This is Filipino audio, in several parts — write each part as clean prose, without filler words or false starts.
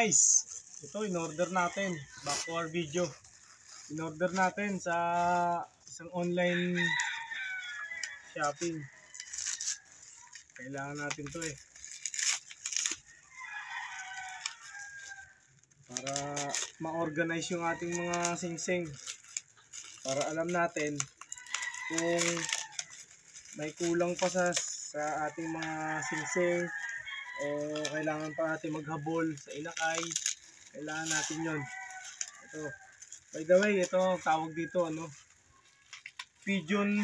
guys, ito in-order natin. Back to our video. In-order natin sa isang online shopping. Kailangan natin to para ma-organize yung ating mga singsing. Para alam natin kung may kulang pa sa ating mga singsing o kailangan pa natin maghabol sa inakay. Kailangan natin yon. Ito, by the way, ito tawag dito pigeon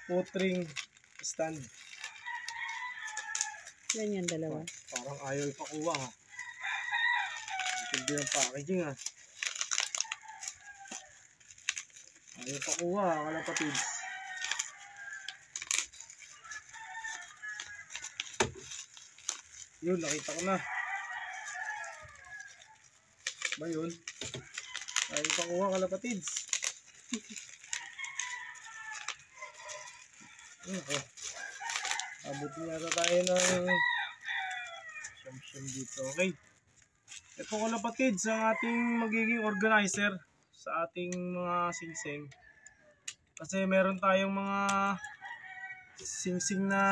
potring stand. Yan yung dalawa. Parang ayaw ipakuha ha. Hindi ng packaging ha. Ayaw ipakuha ha, kalapatids. Yun, nakita ko na. Ba yun? Ayaw ipakuha kalapatids. Abutin yata tayo ng siyam-siyam dito. Okay. Ito kalapatids ang ating magiging organizer sa ating mga singsing. Kasi meron tayong mga singsing na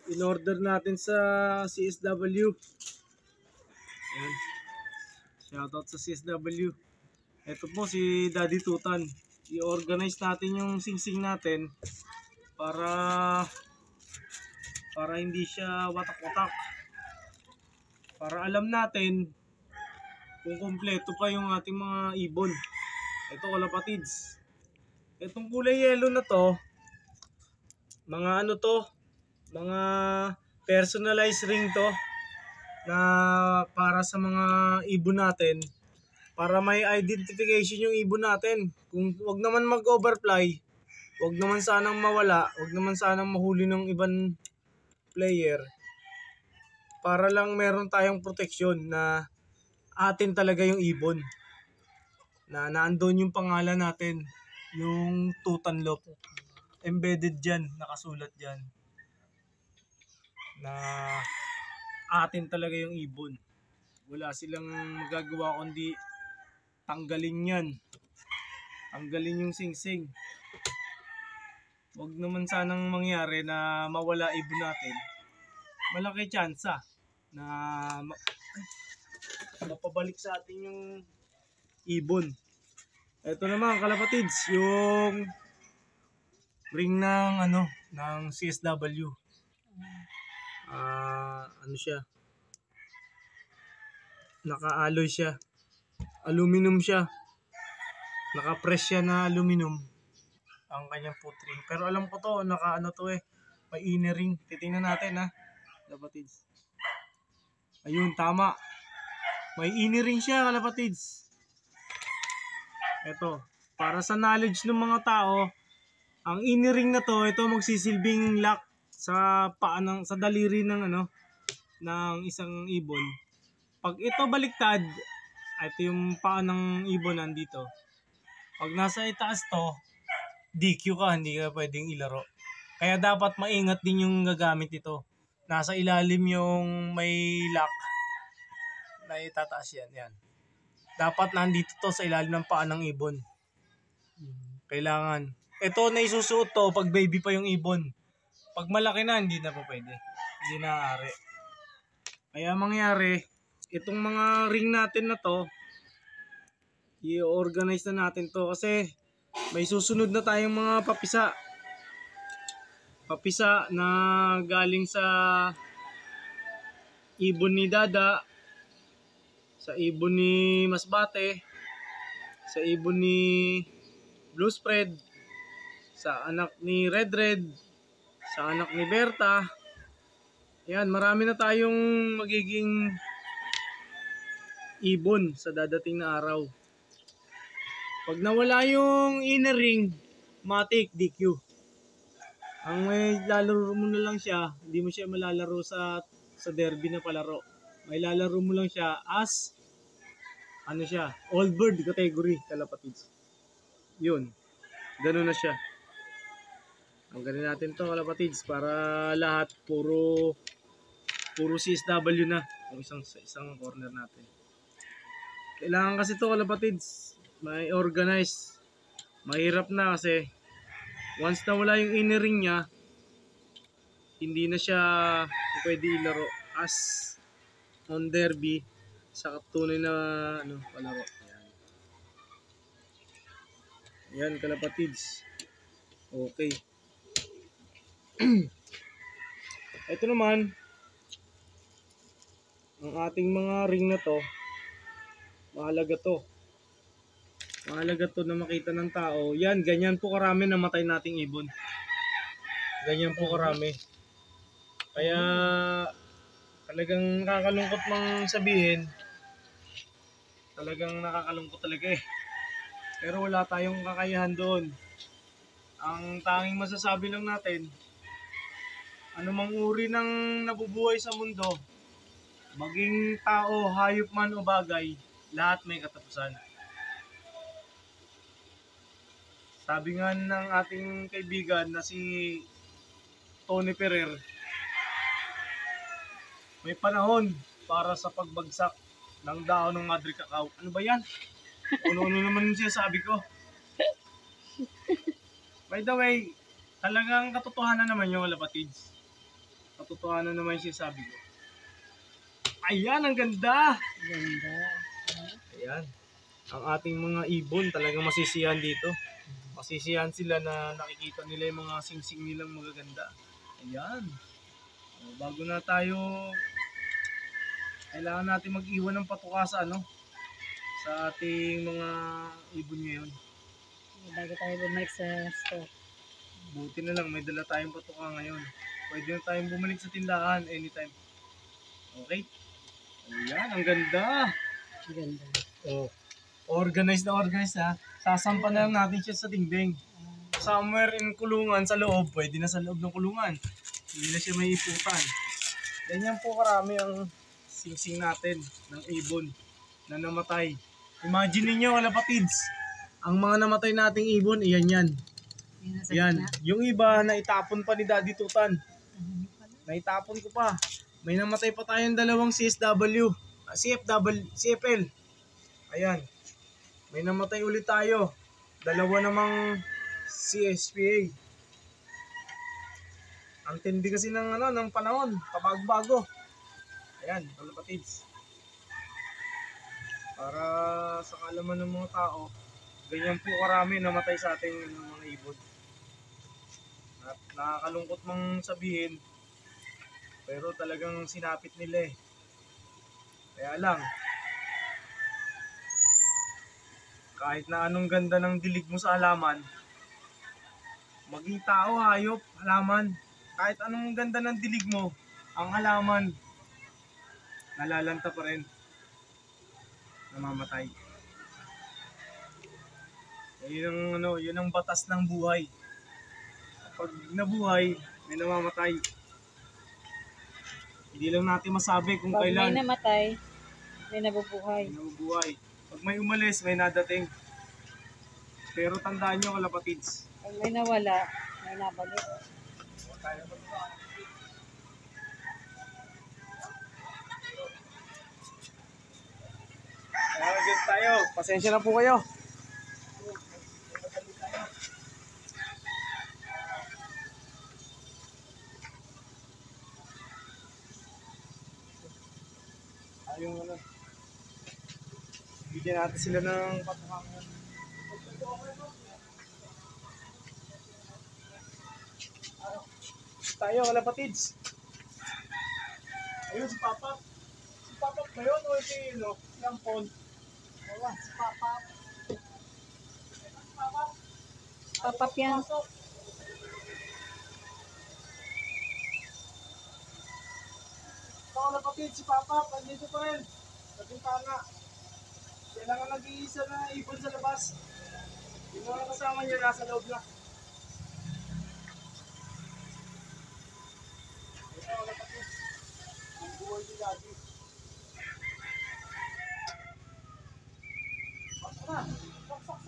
in-order natin sa CSW. Ayan. Shoutout sa CSW. Ito po si Daddy Tutan. I-organize natin yung singsing natin para hindi siya watak-watak. Para alam natin kung kompleto pa yung ating mga ibon. Ito kalapatids. Itong kulay yellow na to, mga mga personalized ring to na para sa mga ibon natin. Para may identification yung ibon natin. Kung wag naman mag-overfly, wag naman sanang mawala, wag naman sanang mahuli ng ibang player. Para lang meron tayong proteksyon na atin talaga yung ibon. Na naandun yung pangalan natin, yung Tutanlop. Embedded dyan, nakasulat dyan. Na atin talaga yung ibon. Wala silang magagawa kundi tanggalin yan. Tanggalin yung singsing. Huwag naman sanang mangyari na mawala ibon natin. Malaki tsansa na mapabalik sa atin yung ibon. Ito naman kalapatids, yung ring ng CSW. Ano siya? Naka-alloy siya. Aluminum siya. Naka-press siya na aluminum ang kanyang potring. Pero alam ko to, may inner ring. Titingnan natin ha, kalapatids. Ayun, tama. May inner ring siya, kalapatids. Ito, para sa knowledge ng mga tao, ang inner ring na to, ito magsisilbing lock sa sa daliri ng isang ibon. Pag ito baliktad, ito yung paa ng ibon nandito. Pag nasa itaas to, DQ ka, hindi ka pwedeng ilaro. Kaya dapat maingat din yung gagamit ito. Nasa ilalim yung may lock na itataas yan. Dapat nandito to sa ilalim ng paa ng ibon. Kailangan. Ito na isusuot to pag baby pa yung ibon. Pag malaki na, hindi na po pwede. Hindi na ari. Kaya mangyari, itong mga ring natin na to, i-organize na natin to kasi may susunod na tayong mga papisa. Papisa na galing sa ibon ni Dada, sa ibon ni Masbate, sa ibon ni Blue Spread, sa anak ni Red Red, sa anak ni Berta. Yan, marami na tayong magiging ibon sa dadating na araw. Pag nawala yung inner ring, matik, DQ. Ang may lalaro mo na lang siya, hindi mo siya malalaro sa derby na palaro. May lalaro mo lang siya as old bird category, kalapatids. Yun, ganun na siya. Ang ganin natin to kalapatids para lahat puro CSW na. Yung sa isang corner natin. Kailangan kasi to kalapatids, may organize. Mahirap na kasi once na wala yung inner ring niya, hindi na siya pwede ilaro as on derby sa tunay na palaro. Yan kalapatids. Okay. Ito naman ang ating mga ring na to. Mahalaga to. Mahalaga to na makita ng tao. Yan, ganyan po karami namatay nating ibon. Ganyan po karami. Kaya talagang nakakalungkot mang sabihin. Talagang nakakalungkot talaga eh. Pero wala tayong kakayahan doon. Ang tanging masasabi lang natin, anumang uri ng nabubuhay sa mundo, maging tao, hayop man o bagay, lahat may katapusan. Sabi nga ng ating kaibigan na si Tony Ferrer, may panahon para sa pagbagsak ng daon ng Madre Cacao. Ano ba yan? Ano naman yung sinasabi ko? By the way, talagang katotohanan naman yung kalapatids. Katotohanan naman yung sinasabi ko. Ayan, ang ganda! Ganda. Ayan. Ang ating mga ibon talagang masisiyahan dito. Masisiyahan sila na nakikita nila yung mga singsing nilang magaganda. Ayan. O, bago na tayo, kailangan natin mag-iwan ng patuka sa sa ating mga ibon ngayon. Bago tayo bumalik sa store. Buti na lang may dala tayong patuka ngayon. Pwede na tayong bumalik sa tindahan anytime. Okay? Ayan, ang ganda. Ganda. Oh, organized na organized ha. Sasampan na lang natin siya sa dingding. Somewhere in kulungan sa loob, pwede na sa loob ng kulungan. Hindi na siya may iputan. Ganyan po karami ang singsing natin ng ibon na namatay. Imagine niyo kalapatids, ang mga namatay nating ibon, iyan yan. Yan, yung iba na itapon pa ni Daddy Tutan. Naitapon ko pa. May namatay pa tayong dalawang CSW, CFL. Ayan. May namatay ulit tayo. Dalawa namang CSPA. Ang tindi kasi ng panahon, pabago-bago. Ayan, kalapatids. Para sa kaalaman ng mga tao, ganyan po karami namatay sa ating mga ibon. At nakakalungkot mang sabihin, pero talagang sinapit nila eh. Kaya lang, kahit na anong ganda ng dilig mo sa halaman, maging tao, hayop, halaman, kahit anong ganda ng dilig mo, ang halaman, nalalanta pa rin, namamatay. Yun ang batas ng buhay. Pag nabuhay, may namamatay. Hindi lang natin masabi kung Pag kailan. may namatay, may nabubuhay. May nabubuhay. Pag may umalis, may nadating. Pero tandaan nyo kalapatids. Pag may nawala, may nabalik. Ayan tayo. Pasensya na po kayo. Ayun bigyan natin sila ng patukangan. Tayo kalapatids. Ayun si Papa. Si Papa ba yun o si Lampon? Wala, si Papa. Papap yan. Ito kalapatids, si Papa. Nandito pa rin. Sa bintana. Siya lang ang nag-iisa na ibon sa labas. Yung mga kasama niya nasa loob na. Ito kalapatids. Ang buhay ni Daddy. Pasok na. Sok. Sok.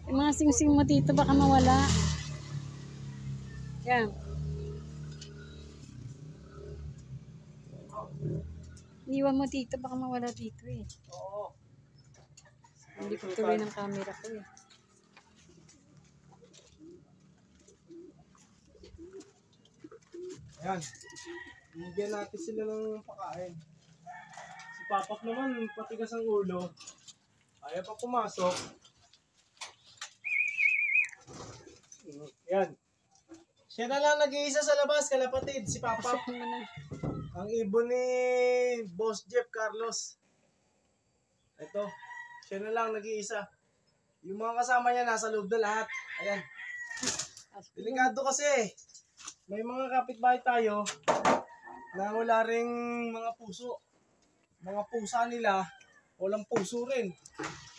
Yung mga sing-sing mo dito, baka mawala. Yan. Iniwan mo dito, baka mawala dito eh. Oo. Hindi ko tuloy ng camera ko eh. Ayan. Bigyan natin sila ng pakain. Si Papap naman, patigas ang ulo. Ayaw pa pumasok. Ayan. Siya na lang nag-iisa sa labas, kalapatid, si Papap. Pasok mo na. Ang ibon ni Boss Jeff Carlos. Ito, siya na lang nag-iisa. Yung mga kasama niya nasa loob na lahat. Ayan. Delikado kasi. May mga kapitbahay tayo na wala ring mga puso. Mga pusa nila, walang puso rin.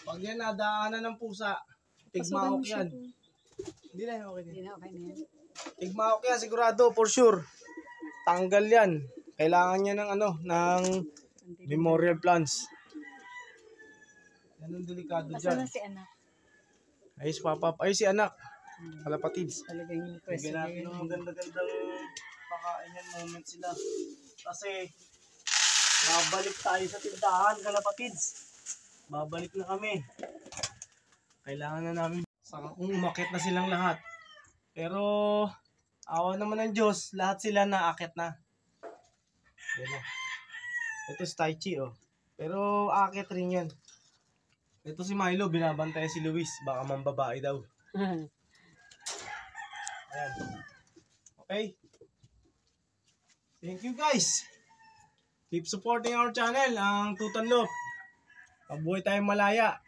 Pag yan nadaanan ng pusa, tigmaok yan. Hindi na, okay din. Hindi na, okay na yan. Tigmaok yan, sigurado, for sure. Tanggal yan. Kailangan niya ng ng memorial plants. Yan ang delikado Asan dyan. na si anak? Ay, si Papap. Ay, si anak. Kalapatids. Talagang yung Bigyan natin president. ng maganda-gandang pakain yan moment sila. Kasi, babalik tayo sa tindahan, kalapatids. Babalik na kami. Kailangan na namin. Saka kung umakit na silang lahat. Pero, awa naman ng Diyos, lahat sila naakit na. Yan na. Ito si Tai Chi, oh. Pero, akit rin yan. Ito si Milo, binabantay si Luis. Baka mambabae daw. Ayan. Okay. Thank you guys. Keep supporting our channel, ang Tutanlop. Mabuhay tayong malaya.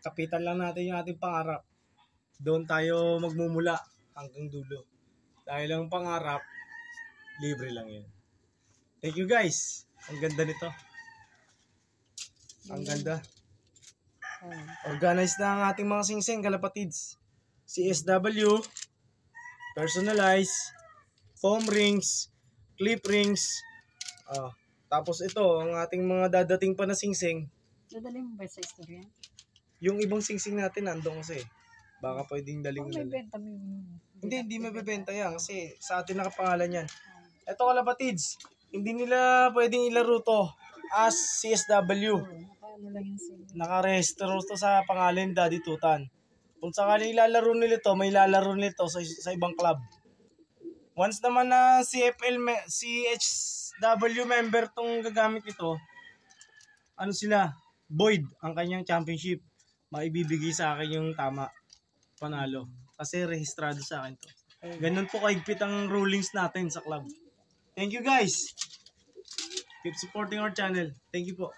Kapitan lang natin yung ating pangarap. Doon tayo magmumula hanggang dulo. Dahil ang pangarap, libre lang yan. Thank you guys. Ang ganda nito. Ang ganda. Organized na ang ating mga singsing, kalapatids. CSW, personalized, foam rings, clip rings. Tapos ito, ang ating mga dadating pa na singsing. Dadali mo ba sa istorya? Yung ibang singsing natin nandun kasi. Baka pwedeng daling May nila. benta mo yun. Hindi mabibenta yan kasi sa atin nakapangalan yan. Ito kalapatids, hindi nila pwedeng ilaro to as CSW. Nakaano lang yun sila. Nakarehistro to sa pangalan Daddy Tutan. Kung sakaling ilalaro nila to, may ilalaro nila to sa ibang club. Once naman na CHW member tong gagamit nito, ano sila, void ang kanyang championship. Maibibigay sa akin yung tama, panalo. Kasi rehistrado sa akin to. Ganun po kahigpit ang rulings natin sa club. Thank you guys. Keep supporting our channel. Thank you po.